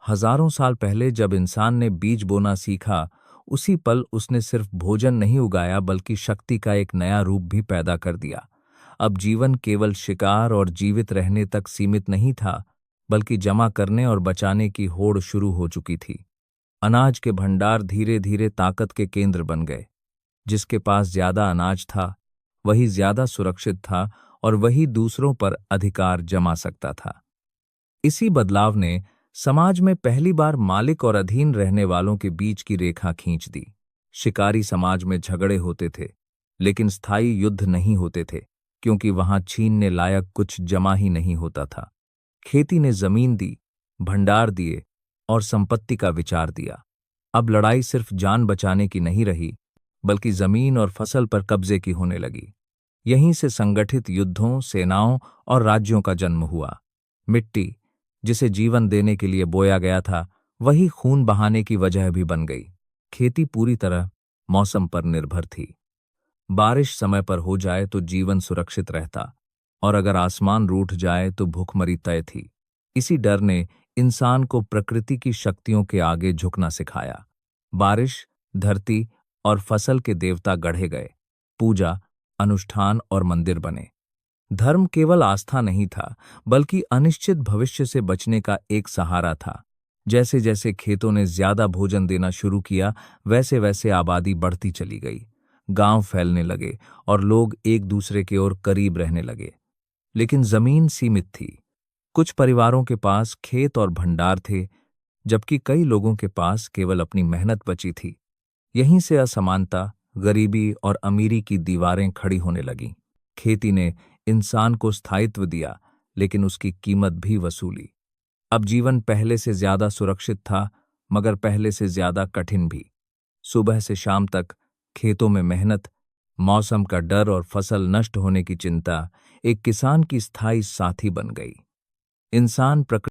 हजारों साल पहले जब इंसान ने बीज बोना सीखा, उसी पल उसने सिर्फ भोजन नहीं उगाया बल्कि शक्ति का एक नया रूप भी पैदा कर दिया। अब जीवन केवल शिकार और जीवित रहने तक सीमित नहीं था, बल्कि जमा करने और बचाने की होड़ शुरू हो चुकी थी। अनाज के भंडार धीरे धीरे ताकत के केंद्र बन गए। जिसके पास ज्यादा अनाज था, वही ज्यादा सुरक्षित था और वही दूसरों पर अधिकार जमा सकता था। इसी बदलाव ने समाज में पहली बार मालिक और अधीन रहने वालों के बीच की रेखा खींच दी। शिकारी समाज में झगड़े होते थे, लेकिन स्थायी युद्ध नहीं होते थे, क्योंकि वहां छीनने लायक कुछ जमा ही नहीं होता था। खेती ने जमीन दी, भंडार दिए और संपत्ति का विचार दिया। अब लड़ाई सिर्फ जान बचाने की नहीं रही, बल्कि जमीन और फसल पर कब्जे की होने लगी। यहीं से संगठित युद्धों, सेनाओं और राज्यों का जन्म हुआ। मिट्टी, जिसे जीवन देने के लिए बोया गया था, वही खून बहाने की वजह भी बन गई। खेती पूरी तरह मौसम पर निर्भर थी। बारिश समय पर हो जाए तो जीवन सुरक्षित रहता, और अगर आसमान रूठ जाए तो भूखमरी तय थी। इसी डर ने इंसान को प्रकृति की शक्तियों के आगे झुकना सिखाया। बारिश, धरती और फसल के देवता गढ़े गए। पूजा, अनुष्ठान और मंदिर बने। धर्म केवल आस्था नहीं था, बल्कि अनिश्चित भविष्य से बचने का एक सहारा था। जैसे जैसे खेतों ने ज्यादा भोजन देना शुरू किया, वैसे वैसे आबादी बढ़ती चली गई। गांव फैलने लगे और लोग एक दूसरे के ओर करीब रहने लगे। लेकिन जमीन सीमित थी। कुछ परिवारों के पास खेत और भंडार थे, जबकि कई लोगों के पास केवल अपनी मेहनत बची थी। यहीं से असमानता, गरीबी और अमीरी की दीवारें खड़ी होने लगीं। खेती ने इंसान को स्थायित्व दिया, लेकिन उसकी कीमत भी वसूली। अब जीवन पहले से ज्यादा सुरक्षित था, मगर पहले से ज्यादा कठिन भी। सुबह से शाम तक खेतों में मेहनत, मौसम का डर और फसल नष्ट होने की चिंता एक किसान की स्थायी साथी बन गई। इंसान प्रकृति